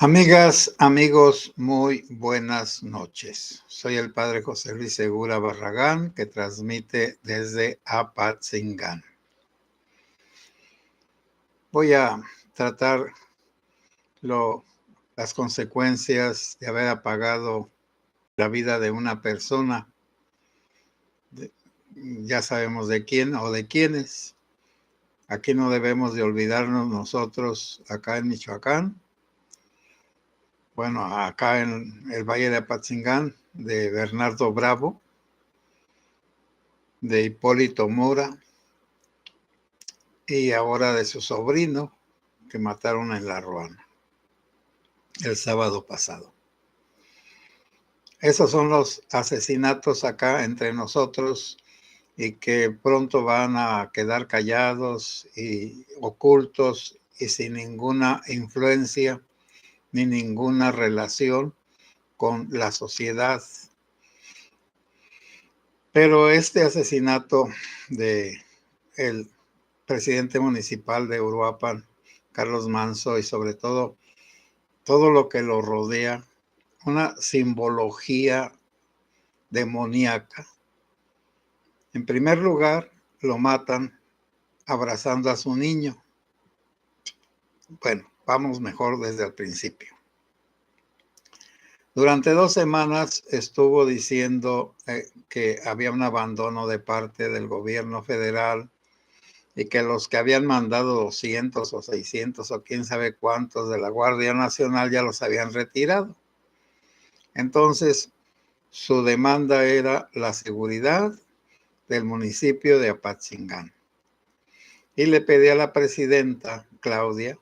Amigas, amigos, muy buenas noches. Soy el padre José Luis Segura Barragán, que transmite desde Apatzingán. Voy a tratar las consecuencias de haber apagado la vida de una persona. Ya sabemos de quién o de quiénes. Aquí no debemos de olvidarnos nosotros acá en Michoacán. Bueno, acá en el Valle de Apatzingán, de Bernardo Bravo, de Hipólito Mora y ahora de su sobrino que mataron en La Ruana el sábado pasado. Esos son los asesinatos acá entre nosotros y que pronto van a quedar callados y ocultos y sin ninguna influencia ni ninguna relación con la sociedad. Pero este asesinato de el presidente municipal de Uruapan, Carlos Manso, y sobre todo lo que lo rodea, una simbología demoníaca. En primer lugar, lo matan abrazando a su niño. Bueno, vamos mejor desde el principio. Durante 2 semanas estuvo diciendo que había un abandono de parte del gobierno federal y que los que habían mandado 200 o 600 o quién sabe cuántos de la Guardia Nacional ya los habían retirado. Entonces, su demanda era la seguridad del municipio de Apatzingán. Y le pedí a la presidenta, Claudia,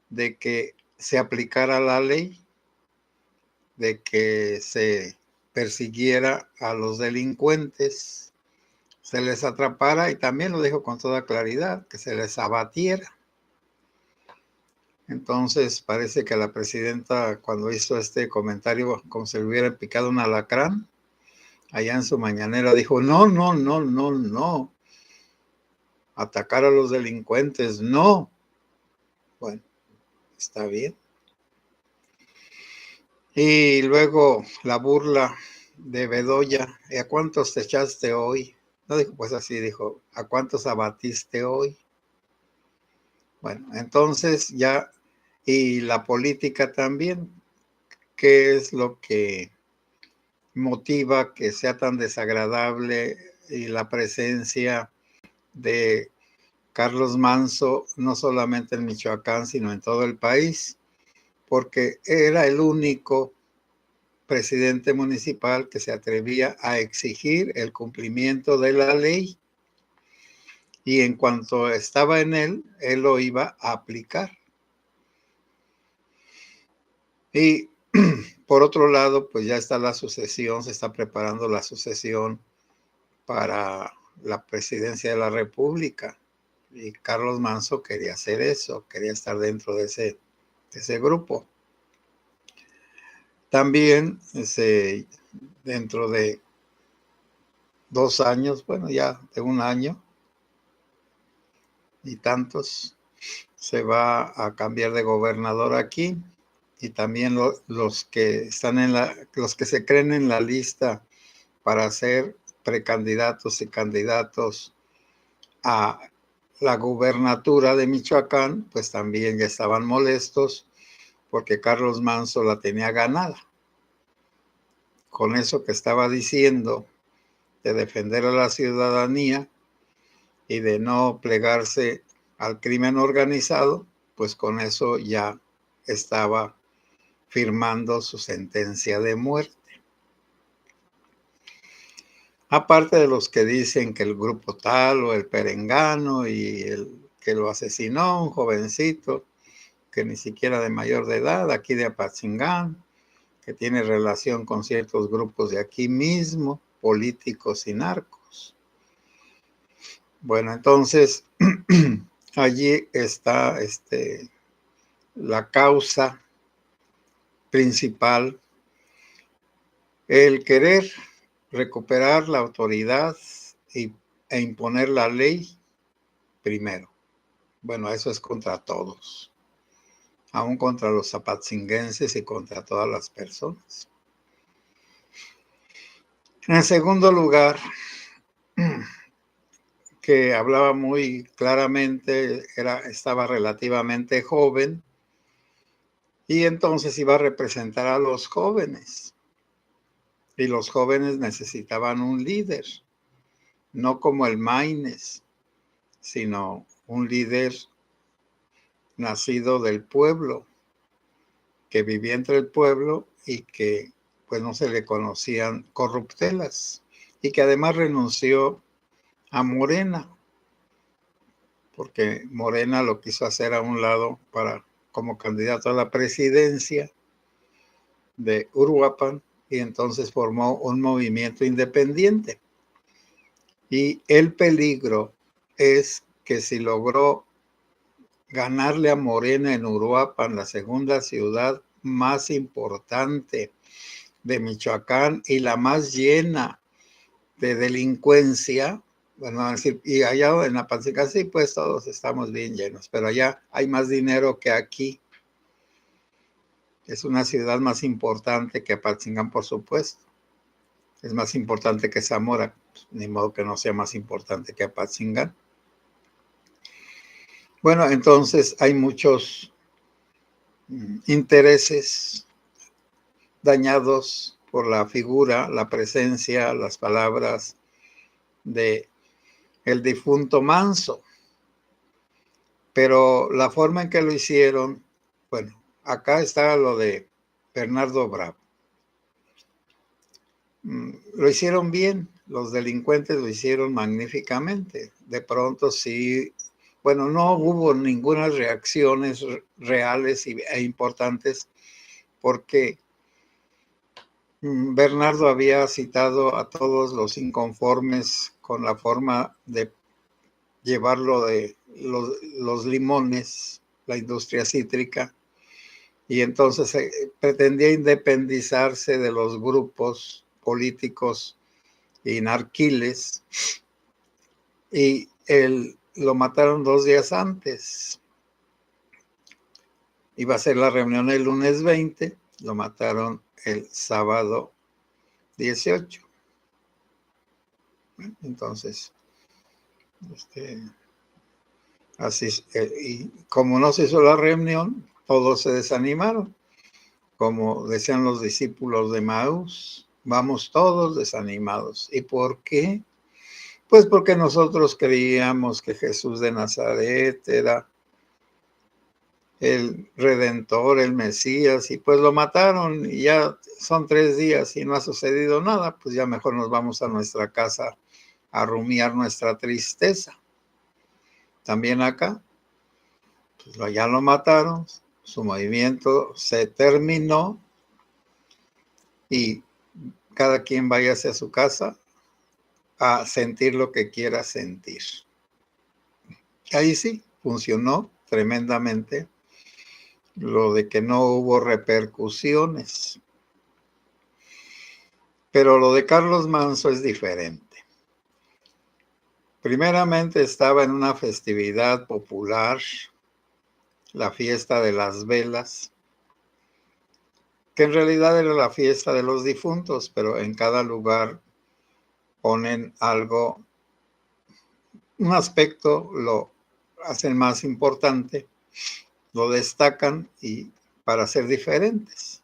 de que se aplicara la ley, de que se persiguiera a los delincuentes, se les atrapara, y también lo dijo con toda claridad, que se les abatiera. Entonces parece que la presidenta, cuando hizo este comentario, como si le hubiera picado un alacrán, allá en su mañanera dijo, no, no, no, no, no. Atacar a los delincuentes, no. Bueno, está bien. Y luego la burla de Bedoya, ¿y a cuántos te echaste hoy? No dijo pues así, dijo, ¿a cuántos abatiste hoy? Bueno, entonces ya, y la política también, ¿qué es lo que motiva que sea tan desagradable y la presencia de Carlos Manso, no solamente en Michoacán, sino en todo el país? Porque era el único presidente municipal que se atrevía a exigir el cumplimiento de la ley, y en cuanto estaba en él lo iba a aplicar. Y por otro lado, pues ya está la sucesión, se está preparando la sucesión para la presidencia de la República. Y Carlos Manso quería hacer eso, quería estar dentro de ese grupo. También dentro de 2 años, bueno, ya de 1 año y tantos, se va a cambiar de gobernador aquí, y también los que están los que se creen en la lista para ser precandidatos y candidatos a la gubernatura de Michoacán, pues también ya estaban molestos porque Carlos Manso la tenía ganada. Con eso que estaba diciendo de defender a la ciudadanía y de no plegarse al crimen organizado, pues con eso ya estaba firmando su sentencia de muerte. Aparte de los que dicen que el grupo tal o el perengano y el que lo asesinó, un jovencito que ni siquiera de mayor de edad, aquí de Apatzingán, que tiene relación con ciertos grupos de aquí mismo, políticos y narcos. Bueno, entonces allí está la causa principal, el querer recuperar la autoridad e imponer la ley primero. Bueno, eso es contra todos. aún contra los apatzinguenses y contra todas las personas. En el segundo lugar, que hablaba muy claramente, estaba relativamente joven, y entonces iba a representar a los jóvenes. Y los jóvenes necesitaban un líder, no como el Maines, sino un líder nacido del pueblo, que vivía entre el pueblo y que pues no se le conocían corruptelas, y que además renunció a Morena, porque Morena lo quiso hacer a un lado como candidato a la presidencia de Uruapan, y entonces formó un movimiento independiente. Y el peligro es que si logró ganarle a Morena en Uruapan, la segunda ciudad más importante de Michoacán y la más llena de delincuencia, bueno, a decir, y allá en Apatzingán sí, pues todos estamos bien llenos, pero allá hay más dinero que aquí. Es una ciudad más importante que Apatzingán, por supuesto. Es más importante que Zamora, pues, ni modo que no sea más importante que Apatzingán. Bueno, entonces hay muchos intereses dañados por la figura, la presencia, las palabras de el difunto Manso. Pero la forma en que lo hicieron, bueno, acá está lo de Bernardo Bravo. Lo hicieron bien, los delincuentes lo hicieron magníficamente. De pronto sí, bueno, no hubo ninguna reacciones reales e importantes porque Bernardo había citado a todos los inconformes con la forma de llevarlo de los limones, la industria cítrica, y entonces pretendía independizarse de los grupos políticos inarquiles, y él lo mataron 2 días antes. Iba a ser la reunión el lunes 20, lo mataron el sábado 18. Entonces, así, y como no se hizo la reunión, todos se desanimaron. Como decían los discípulos de Maús, vamos todos desanimados. ¿Y por qué? Pues porque nosotros creíamos que Jesús de Nazaret era el Redentor, el Mesías, y pues lo mataron y ya son 3 días y no ha sucedido nada, pues ya mejor nos vamos a nuestra casa a rumiar nuestra tristeza. También acá, pues ya lo mataron, su movimiento se terminó y cada quien váyase a su casa a sentir lo que quiera sentir. Ahí sí, funcionó tremendamente lo de que no hubo repercusiones. Pero lo de Carlos Manso es diferente. Primeramente estaba en una festividad popular, la fiesta de las velas, que en realidad era la fiesta de los difuntos, pero en cada lugar ponen algo, un aspecto lo hacen más importante, lo destacan y para ser diferentes.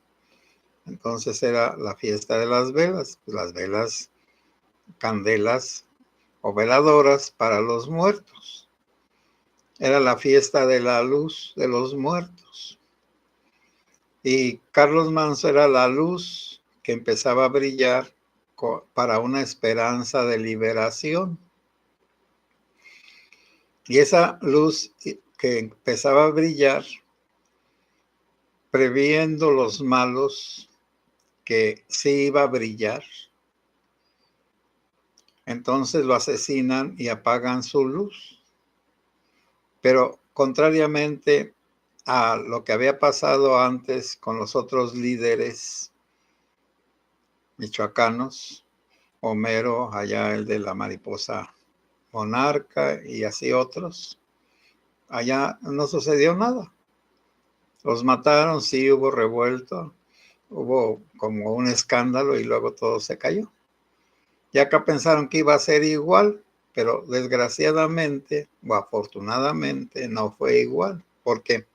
Entonces era la fiesta de las velas, candelas o veladoras para los muertos. Era la fiesta de la luz de los muertos. Y Carlos Manso era la luz que empezaba a brillar para una esperanza de liberación. Y esa luz que empezaba a brillar, previendo los malos que sí iba a brillar, entonces lo asesinan y apagan su luz. Pero contrariamente a lo que había pasado antes con los otros líderes michoacanos, Homero, allá el de la mariposa monarca y así otros, allá no sucedió nada. Los mataron, sí hubo revuelto, hubo como un escándalo y luego todo se cayó. Y acá pensaron que iba a ser igual, pero desgraciadamente o afortunadamente no fue igual. ¿Por qué?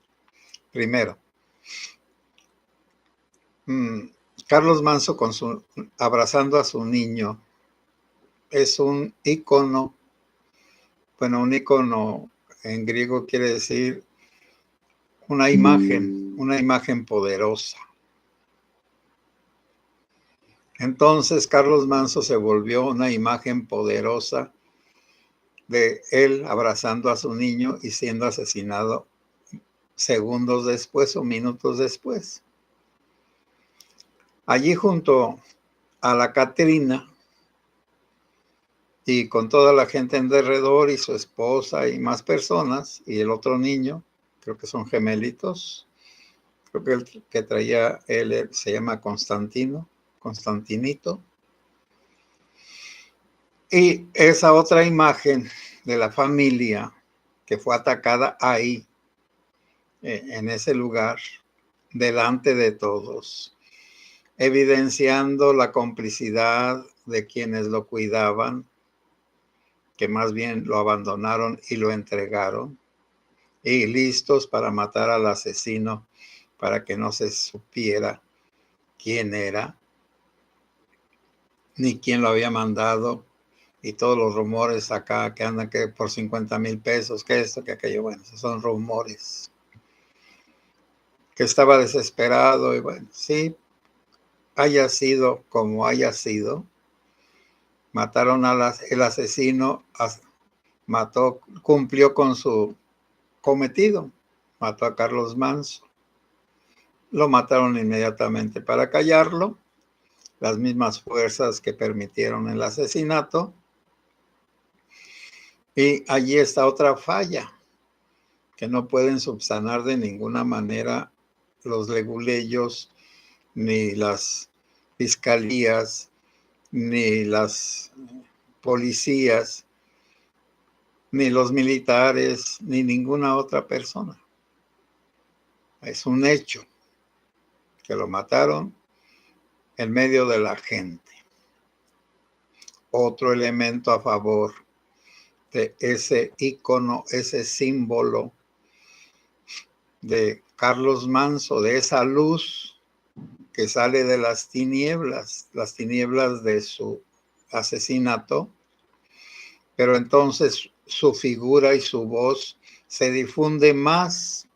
Primero, Carlos Manso abrazando a su niño es un ícono. Bueno, un ícono en griego quiere decir una imagen poderosa. Entonces Carlos Manso se volvió una imagen poderosa de él abrazando a su niño y siendo asesinado segundos después o minutos después. Allí junto a la Catrina y con toda la gente en derredor y su esposa y más personas y el otro niño, creo que son gemelitos, creo que el que traía él se llama Constantinito. Y esa otra imagen de la familia que fue atacada ahí, en ese lugar, delante de todos, evidenciando la complicidad de quienes lo cuidaban, que más bien lo abandonaron y lo entregaron, y listos para matar al asesino para que no se supiera quién era, ni quién lo había mandado, y todos los rumores acá que andan que por 50,000 pesos, que esto, que aquello, bueno, esos son rumores. Que estaba desesperado y bueno, sí, haya sido como haya sido, mataron el asesino, cumplió con su cometido, mató a Carlos Manso. Lo mataron inmediatamente para callarlo, las mismas fuerzas que permitieron el asesinato. Y allí está otra falla, que no pueden subsanar de ninguna manera los leguleyos, ni las fiscalías, ni las policías, ni los militares, ni ninguna otra persona. Es un hecho que lo mataron en medio de la gente. Otro elemento a favor de ese ícono, ese símbolo de Carlos Manso, de esa luz que sale de las tinieblas de su asesinato, pero entonces su figura y su voz se difunde más.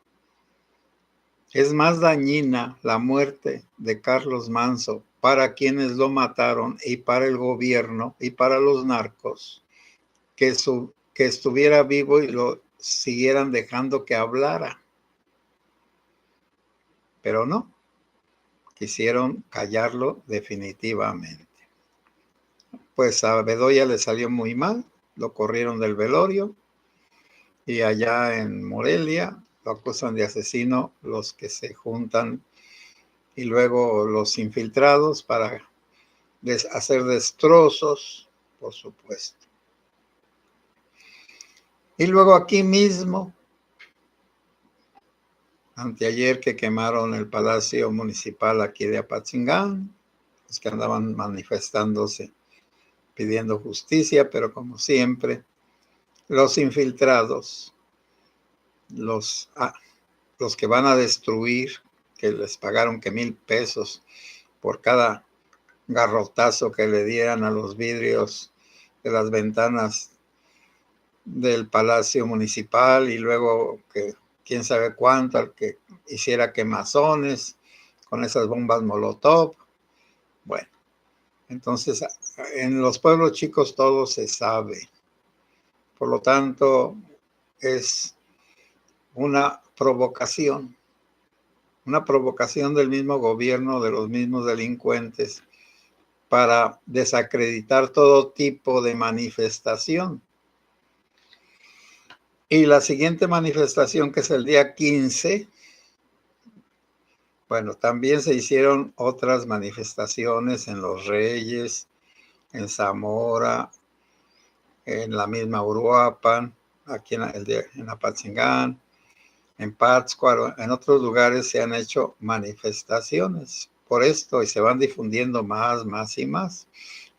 Es más dañina la muerte de Carlos Manso para quienes lo mataron y para el gobierno y para los narcos, que estuviera vivo y lo siguieran dejando que hablara. Pero no, quisieron callarlo definitivamente. Pues a Bedoya le salió muy mal, lo corrieron del velorio y allá en Morelia lo acusan de asesino los que se juntan y luego los infiltrados para hacer destrozos, por supuesto. Y luego aquí mismo, anteayer que quemaron el Palacio Municipal aquí de Apatzingán, los que andaban manifestándose pidiendo justicia, pero como siempre, los infiltrados, los que van a destruir, que les pagaron que 1,000 pesos por cada garrotazo que le dieran a los vidrios de las ventanas del Palacio Municipal y luego que quién sabe cuánto, al que hiciera quemazones con esas bombas Molotov. Bueno, entonces en los pueblos chicos todo se sabe. Por lo tanto, es una provocación del mismo gobierno, de los mismos delincuentes, para desacreditar todo tipo de manifestación. Y la siguiente manifestación, que es el día 15, bueno, también se hicieron otras manifestaciones en Los Reyes, en Zamora, en la misma Uruapan, aquí en Apatzingán, En Pátzcuaro, en otros lugares se han hecho manifestaciones por esto y se van difundiendo más y más.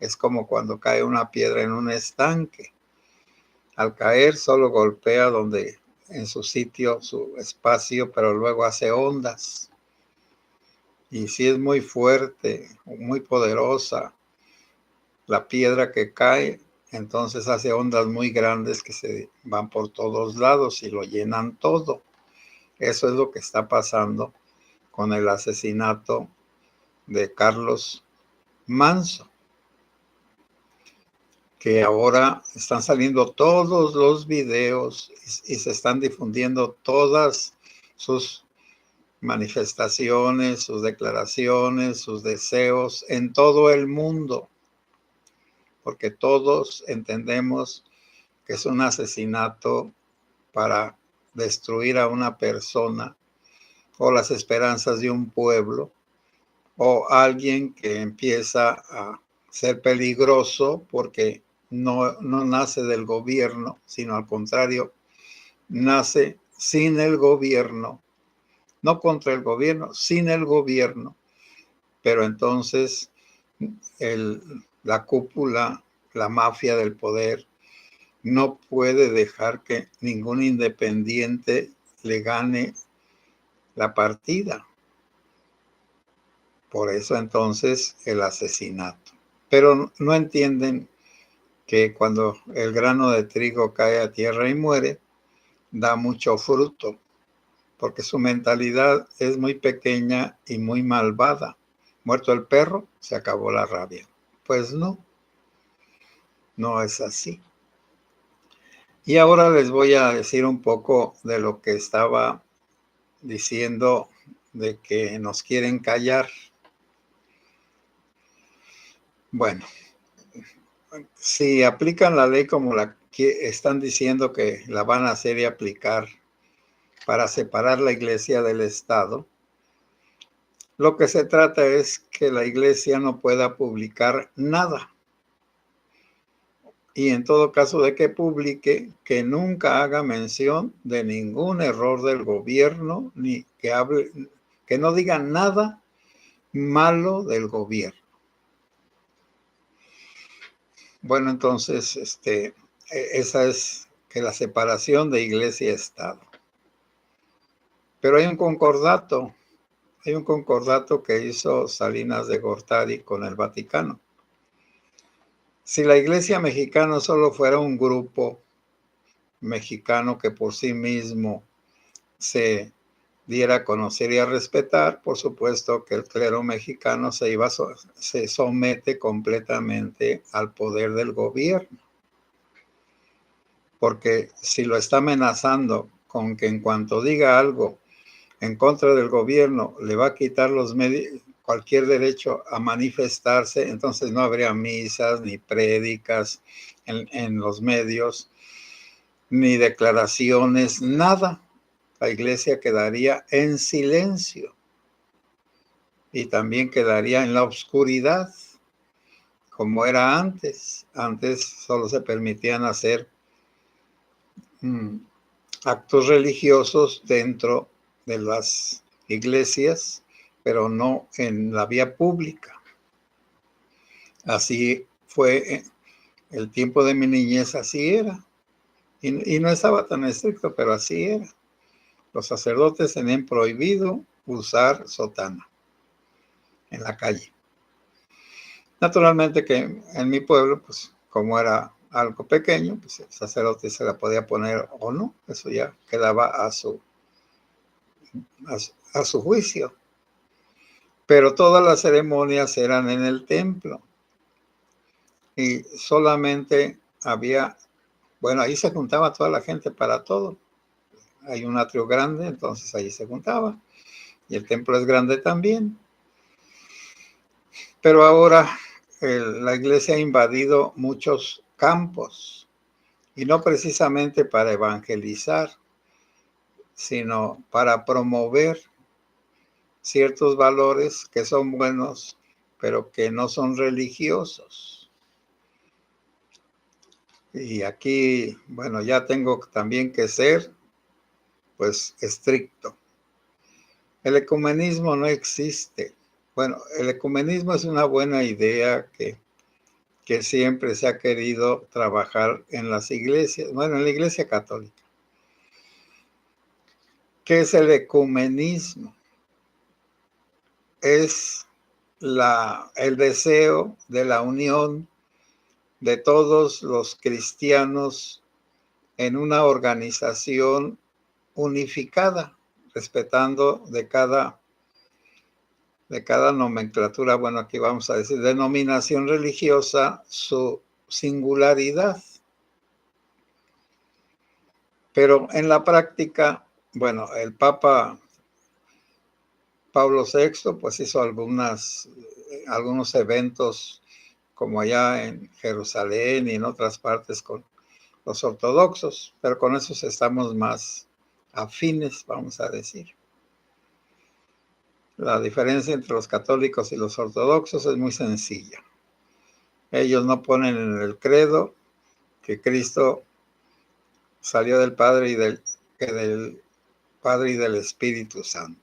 Es como cuando cae una piedra en un estanque. Al caer solo golpea donde en su sitio, su espacio, pero luego hace ondas. Y si es muy fuerte, muy poderosa la piedra que cae, entonces hace ondas muy grandes que se van por todos lados y lo llenan todo. Eso es lo que está pasando con el asesinato de Carlos Manson, que ahora están saliendo todos los videos y se están difundiendo todas sus manifestaciones, sus declaraciones, sus deseos en todo el mundo, porque todos entendemos que es un asesinato para destruir a una persona o las esperanzas de un pueblo, o alguien que empieza a ser peligroso porque no nace del gobierno, sino al contrario, nace sin el gobierno, no contra el gobierno, sin el gobierno. Pero entonces la cúpula, la mafia del poder, no puede dejar que ningún independiente le gane la partida. Por eso entonces el asesinato. Pero no entienden que cuando el grano de trigo cae a tierra y muere, da mucho fruto, porque su mentalidad es muy pequeña y muy malvada. Muerto el perro, se acabó la rabia. Pues no, no es así. Y ahora les voy a decir un poco de lo que estaba diciendo de que nos quieren callar. Bueno, si aplican la ley como la que están diciendo que la van a hacer y aplicar para separar la iglesia del Estado, lo que se trata es que la iglesia no pueda publicar nada. Y en todo caso de que publique, que nunca haga mención de ningún error del gobierno, ni que hable, que no diga nada malo del gobierno. Bueno, entonces, esa es que la separación de iglesia y Estado. Pero hay un concordato que hizo Salinas de Gortari con el Vaticano. Si la iglesia mexicana solo fuera un grupo mexicano que por sí mismo se diera a conocer y a respetar, por supuesto que el clero mexicano se somete completamente al poder del gobierno. Porque si lo está amenazando con que en cuanto diga algo en contra del gobierno le va a quitar cualquier derecho a manifestarse, entonces no habría misas ni prédicas en los medios, ni declaraciones, nada. La iglesia quedaría en silencio y también quedaría en la oscuridad, como era antes. Antes solo se permitían hacer actos religiosos dentro de las iglesias, pero no en la vía pública. Así fue el tiempo de mi niñez, así era. Y no estaba tan estricto, pero así era. Los sacerdotes tenían prohibido usar sotana en la calle. Naturalmente que en mi pueblo, pues como era algo pequeño, pues el sacerdote se la podía poner o no. Eso ya quedaba a su juicio. Pero todas las ceremonias eran en el templo. Y solamente había, bueno, ahí se juntaba toda la gente para todo. Hay un atrio grande, entonces ahí se juntaba. Y el templo es grande también. Pero ahora la iglesia ha invadido muchos campos. Y no precisamente para evangelizar, sino para promover ciertos valores que son buenos, pero que no son religiosos. Y aquí, bueno, ya tengo también que ser pues estricto. El ecumenismo no existe. Bueno, el ecumenismo es una buena idea que siempre se ha querido trabajar en las iglesias, bueno, en la Iglesia Católica. ¿Qué es el ecumenismo? Es el deseo de la unión de todos los cristianos en una organización unificada, respetando de cada nomenclatura, bueno, aquí vamos a decir, denominación religiosa, su singularidad. Pero en la práctica, bueno, el Papa Pablo VI pues hizo algunos eventos como allá en Jerusalén y en otras partes con los ortodoxos, pero con esos estamos más afines, vamos a decir. La diferencia entre los católicos y los ortodoxos es muy sencilla. Ellos no ponen en el credo que Cristo salió del Padre y del Espíritu Santo.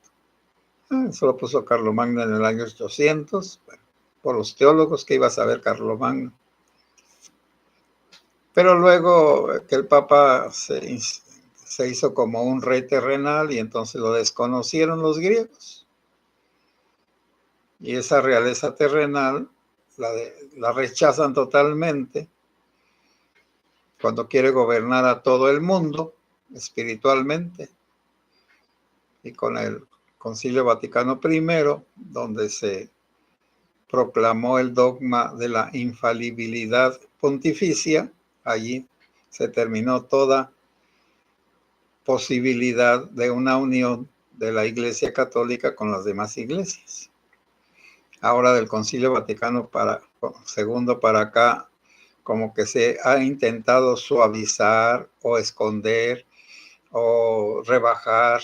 Eso lo puso Carlomagno en el año 800, bueno, por los teólogos que iba a saber Carlomagno. Pero luego que el Papa se hizo como un rey terrenal y entonces lo desconocieron los griegos. Y esa realeza terrenal la rechazan totalmente cuando quiere gobernar a todo el mundo espiritualmente. Y con el Concilio Vaticano I, donde se proclamó el dogma de la infalibilidad pontificia, allí se terminó toda posibilidad de una unión de la Iglesia Católica con las demás iglesias. Ahora del Concilio Vaticano II para acá, como que se ha intentado suavizar o esconder o rebajar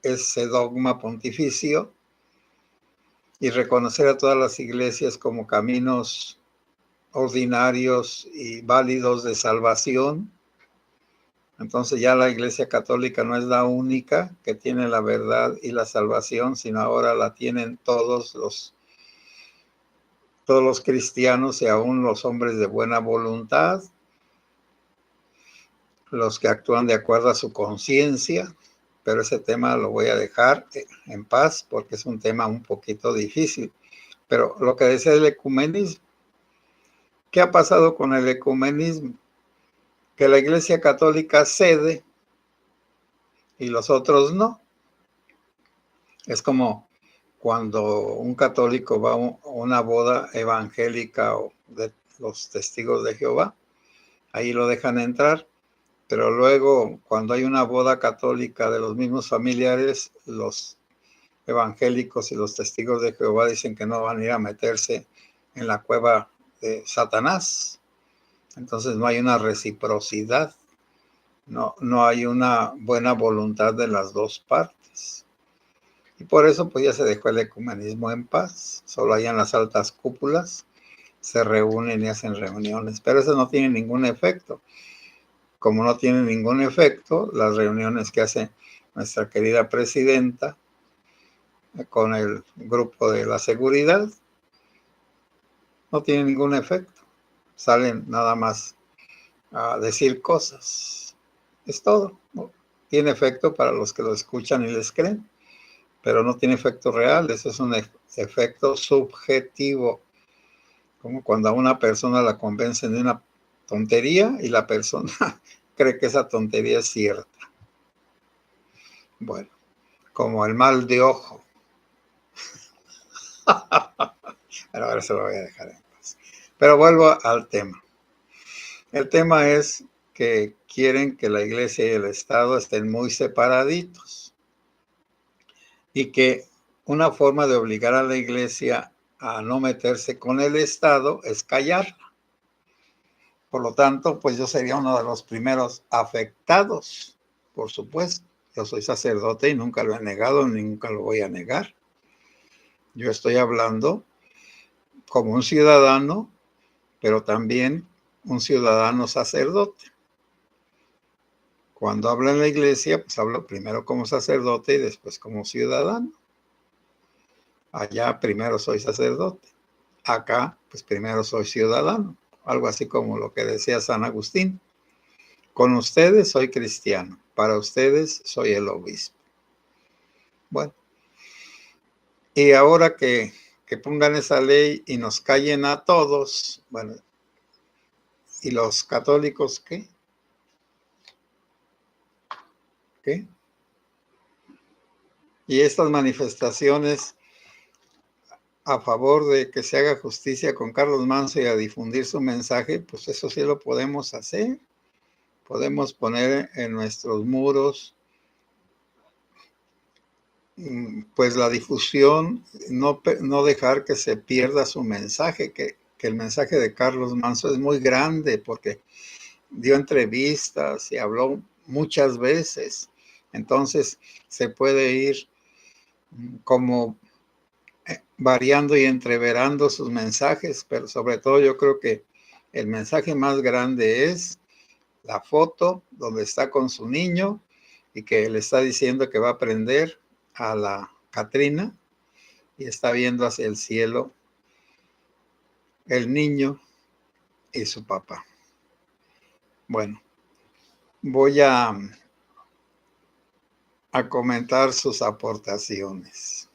ese dogma pontificio y reconocer a todas las iglesias como caminos ordinarios y válidos de salvación. Entonces ya la Iglesia Católica no es la única que tiene la verdad y la salvación, sino ahora la tienen todos los cristianos y aún los hombres de buena voluntad, los que actúan de acuerdo a su conciencia, pero ese tema lo voy a dejar en paz porque es un tema un poquito difícil. Pero lo que decía el ecumenismo, ¿qué ha pasado con el ecumenismo? Que la Iglesia Católica cede y los otros no. Es como cuando un católico va a una boda evangélica o de los testigos de Jehová, ahí lo dejan entrar, pero luego cuando hay una boda católica de los mismos familiares, los evangélicos y los testigos de Jehová dicen que no van a ir a meterse en la cueva de Satanás. Entonces no hay una reciprocidad, no hay una buena voluntad de las dos partes. Y por eso pues ya se dejó el ecumenismo en paz. Solo allá en las altas cúpulas se reúnen y hacen reuniones, pero eso no tiene ningún efecto. Como no tiene ningún efecto, las reuniones que hace nuestra querida presidenta con el grupo de la seguridad no tienen ningún efecto. Salen nada más a decir cosas. Es todo. ¿No? Tiene efecto para los que lo escuchan y les creen, pero no tiene efecto real. Eso es un efecto subjetivo. Como cuando a una persona la convencen de una tontería y la persona cree que esa tontería es cierta. Bueno, como el mal de ojo. Pero ahora se lo voy a dejar en paz. Pero vuelvo al tema. El tema es que quieren que la iglesia y el Estado estén muy separaditos y que una forma de obligar a la iglesia a no meterse con el Estado es callarla. Por lo tanto, pues yo sería uno de los primeros afectados, por supuesto. Yo soy sacerdote y nunca lo he negado ni nunca lo voy a negar. Yo estoy hablando como un ciudadano, pero también un ciudadano sacerdote. Cuando habla en la iglesia, pues habla primero como sacerdote y después como ciudadano. Allá primero soy sacerdote. Acá, pues primero soy ciudadano. Algo así como lo que decía San Agustín. Con ustedes soy cristiano. Para ustedes soy el obispo. Bueno, y ahora que pongan esa ley y nos callen a todos, bueno, ¿y los católicos qué? ¿Qué? Y estas manifestaciones a favor de que se haga justicia con Carlos Manso y a difundir su mensaje, pues eso sí lo podemos hacer. Podemos poner en nuestros muros pues la difusión, no dejar que se pierda su mensaje, que el mensaje de Carlos Manso es muy grande porque dio entrevistas y habló muchas veces. Entonces se puede ir como variando y entreverando sus mensajes, pero sobre todo yo creo que el mensaje más grande es la foto donde está con su niño y que le está diciendo que va a prender a la Catrina y está viendo hacia el cielo el niño y su papá. Bueno, voy a comentar sus aportaciones.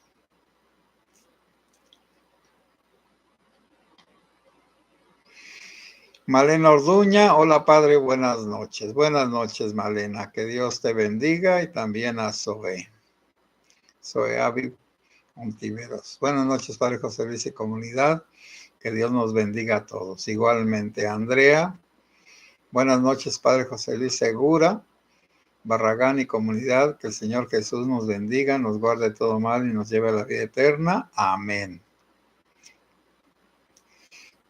Malena Orduña, hola padre, buenas noches. Buenas noches, Malena, que Dios te bendiga y también a Zoe. Zoe Avi Ontiveros. Buenas noches, padre José Luis y comunidad. Que Dios nos bendiga a todos. Igualmente, Andrea. Buenas noches, padre José Luis Segura. Barragán y comunidad. Que el Señor Jesús nos bendiga, nos guarde todo mal y nos lleve a la vida eterna. Amén.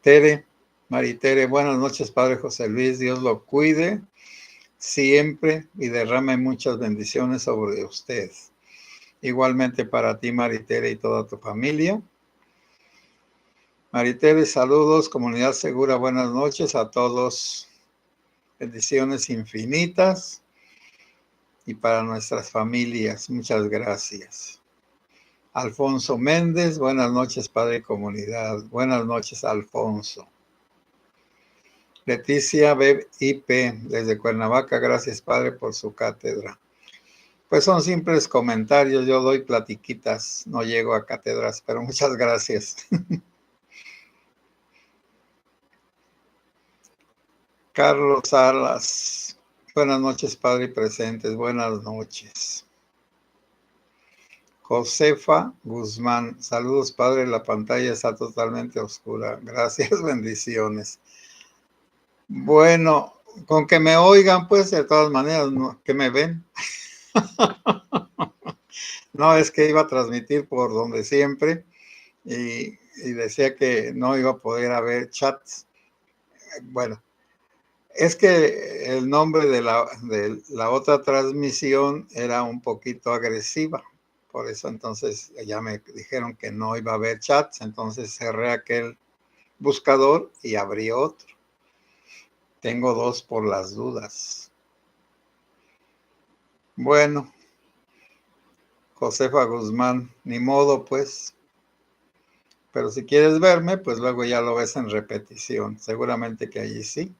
Tere, Maritere, buenas noches, padre José Luis. Dios lo cuide siempre y derrame muchas bendiciones sobre usted. Igualmente para ti, Maritere, y toda tu familia. Maritere, saludos, comunidad segura, buenas noches a todos. Bendiciones infinitas y para nuestras familias. Muchas gracias. Alfonso Méndez, buenas noches, padre comunidad. Buenas noches, Alfonso. Leticia BIP, desde Cuernavaca, gracias, padre, por su cátedra. Pues son simples comentarios, yo doy platiquitas, no llego a cátedras, pero muchas gracias. Carlos Salas, buenas noches, padre y presentes, buenas noches. Josefa Guzmán, saludos, padre, la pantalla está totalmente oscura, gracias, bendiciones. Bueno, con que me oigan, pues, de todas maneras, ¿no? Que me ven. No, es que iba a transmitir por donde siempre y decía que no iba a poder haber chats. Bueno, es que el nombre de la otra transmisión era un poquito agresiva. Por eso entonces ya me dijeron que no iba a haber chats. Entonces cerré aquel buscador y abrí otro. Tengo dos por las dudas. Bueno, Josefa Guzmán, ni modo pues. Pero si quieres verme, pues luego ya lo ves en repetición. Seguramente que allí sí.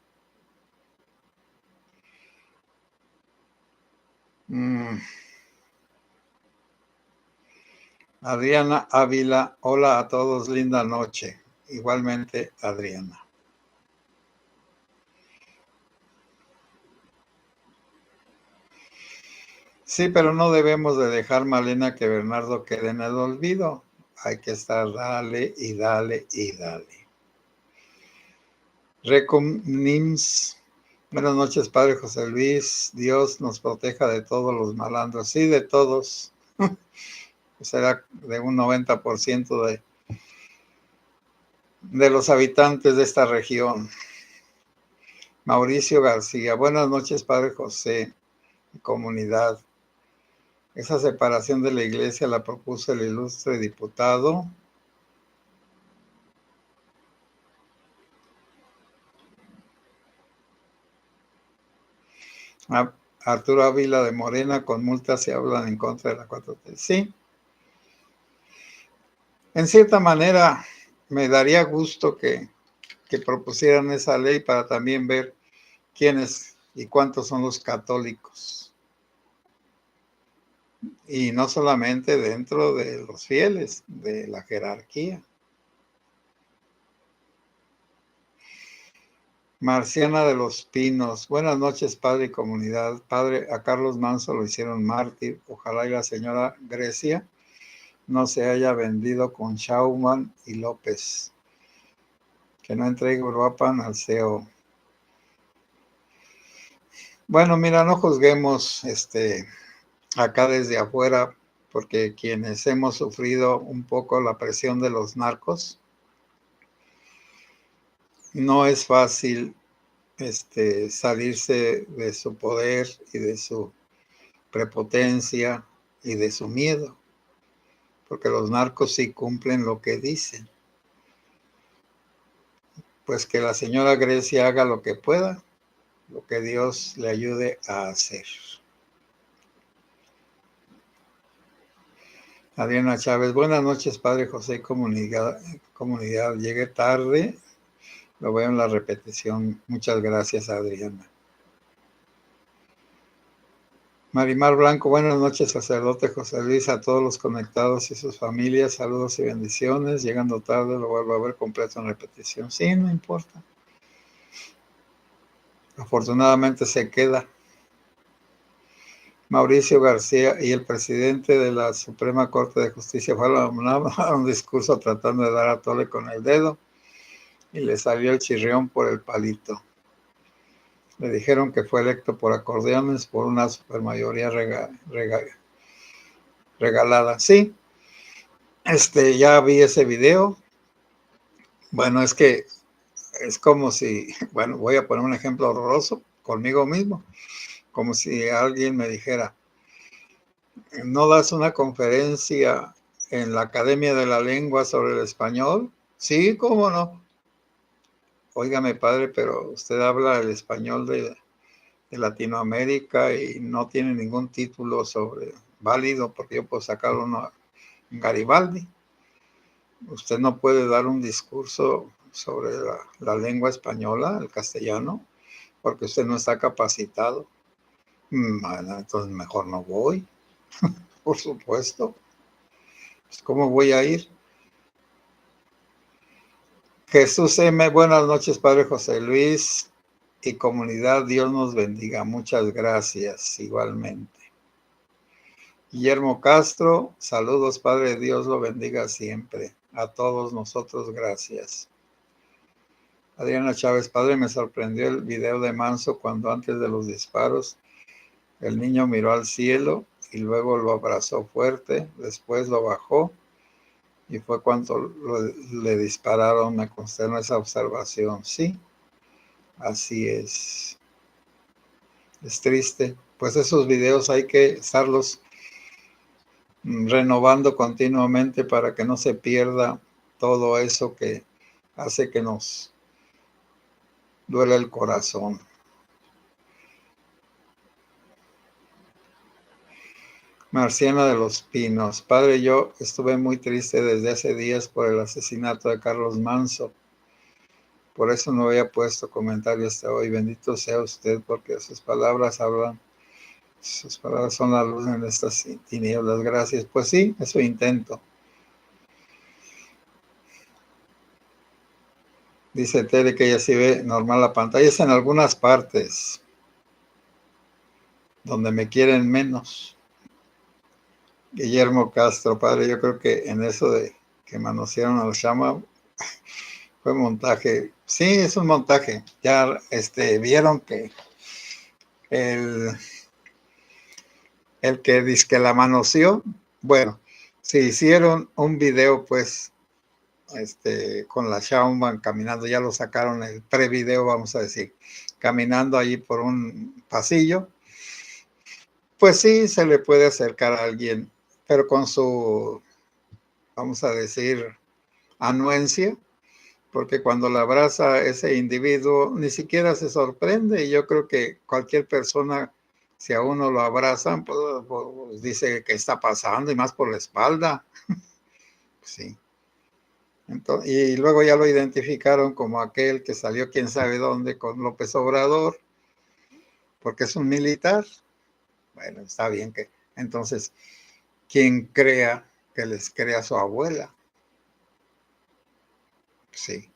Adriana Ávila, hola a todos, linda noche. Igualmente, Adriana. Sí, pero no debemos de dejar, Malena, que Bernardo quede en el olvido. Hay que estar dale y dale y dale. Recom Nims, buenas noches, Padre José Luis. Dios nos proteja de todos los malandros. Sí, de todos. Será de un 90% de los habitantes de esta región. Mauricio García, buenas noches, Padre José, comunidad. Esa separación de la iglesia la propuso el ilustre diputado Arturo Ávila de Morena, con multas se hablan en contra de la 4T. Sí, en cierta manera me daría gusto que propusieran esa ley para también ver quiénes y cuántos son los católicos. Y no solamente dentro de los fieles, de la jerarquía. Marciana de los Pinos. Buenas noches, padre y comunidad. Padre, a Carlos Manso lo hicieron mártir. Ojalá y la señora Grecia no se haya vendido con Schaumann y López. Que no entregue Uruapan al CEO. Bueno, mira, no juzguemos acá desde afuera, porque quienes hemos sufrido un poco la presión de los narcos, no es fácil salirse de su poder y de su prepotencia y de su miedo, porque los narcos sí cumplen lo que dicen. Pues que la señora Grecia haga lo que pueda, lo que Dios le ayude a hacer. Adriana Chávez, buenas noches, padre José, comunidad. Llegué tarde, lo veo en la repetición. Muchas gracias, Adriana. Marimar Blanco, buenas noches, sacerdote José Luis, a todos los conectados y sus familias, saludos y bendiciones. Llegando tarde, lo vuelvo a ver completo en repetición. Sí, no importa. Afortunadamente se queda. Mauricio García y el presidente de la Suprema Corte de Justicia fue a un discurso tratando de dar a tole con el dedo y le salió el chirrión por el palito. Le dijeron que fue electo por acordeones por una supermayoría regalada. Sí, ya vi ese video. Bueno, es que es como si, bueno, voy a poner un ejemplo horroroso conmigo mismo, como si alguien me dijera, ¿no das una conferencia en la Academia de la Lengua sobre el español? Sí, cómo no. Óigame, padre, pero usted habla el español de Latinoamérica y no tiene ningún título válido, porque yo puedo sacar uno en Garibaldi. Usted no puede dar un discurso sobre la lengua española, el castellano, porque usted no está capacitado. Bueno, entonces mejor no voy, por supuesto. Pues, ¿cómo voy a ir? Jesús M. Buenas noches, Padre José Luis y comunidad. Dios nos bendiga. Muchas gracias, igualmente. Guillermo Castro, saludos, Padre. Dios lo bendiga siempre. A todos nosotros, gracias. Adriana Chávez, padre, me sorprendió el video de Manso cuando antes de los disparos el niño miró al cielo y luego lo abrazó fuerte, después lo bajó y fue cuando le dispararon. Me consternó esa observación. Sí, así es. Es triste. Pues esos videos hay que estarlos renovando continuamente para que no se pierda todo eso que hace que nos duele el corazón. Marciana de los Pinos. Padre, yo estuve muy triste desde hace días por el asesinato de Carlos Manso. Por eso no había puesto comentario hasta hoy. Bendito sea usted, porque sus palabras son la luz en estas tinieblas. Gracias. Pues sí, eso intento. Dice Tere que ella sí ve normal la pantalla. Es en algunas partes donde me quieren menos. Guillermo Castro, padre, yo creo que en eso de que manosearon al Shama fue montaje. Sí, es un montaje. Ya vieron que el que dice que la manoseó, bueno, si hicieron un video, pues, con la Schaumann caminando, ya lo sacaron el prevideo, vamos a decir, caminando allí por un pasillo, pues sí, se le puede acercar a alguien, pero con su, vamos a decir, anuencia, porque cuando la abraza ese individuo ni siquiera se sorprende, y yo creo que cualquier persona Si a uno lo abrazan, pues dice que está pasando y más por la espalda. Sí. Entonces, y luego ya lo identificaron como aquel que salió quién sabe dónde con López Obrador, porque es un militar. Bueno, está bien que entonces quien crea que les crea su abuela. Sí.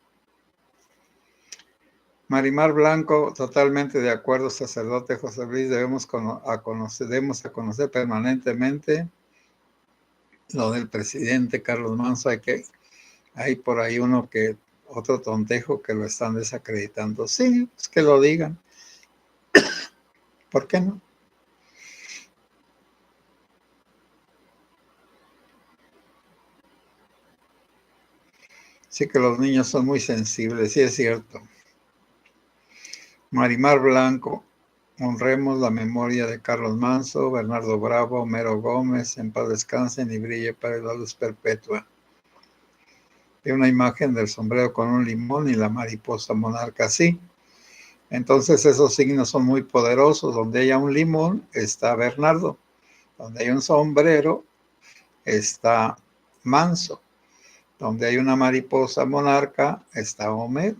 Marimar Blanco, totalmente de acuerdo, sacerdote José Luis, debemos conocer permanentemente lo del presidente Carlos Manso. Hay por ahí otro tontejo que lo están desacreditando. Sí, pues que lo digan. ¿Por qué no? Sí que los niños son muy sensibles, sí es cierto. Marimar Blanco, honremos la memoria de Carlos Manso, Bernardo Bravo, Homero Gómez, en paz descansen y brille para la luz perpetua. De una imagen del sombrero con un limón y la mariposa monarca, sí. Entonces esos signos son muy poderosos. Donde haya un limón está Bernardo. Donde hay un sombrero está Manso. Donde hay una mariposa monarca está Homero.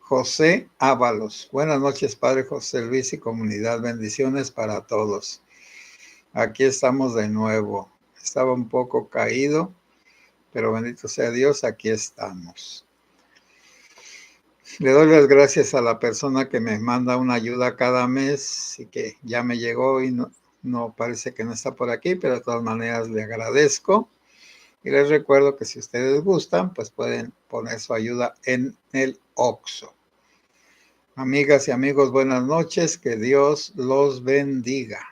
José Ábalos. Buenas noches, Padre José Luis y comunidad. Bendiciones para todos. Aquí estamos de nuevo. Estaba un poco caído, pero bendito sea Dios, aquí estamos. Le doy las gracias a la persona que me manda una ayuda cada mes y que ya me llegó y no parece que no está por aquí, pero de todas maneras le agradezco. Y les recuerdo que si ustedes gustan, pues pueden poner su ayuda en el OXXO. Amigas y amigos, buenas noches. Que Dios los bendiga.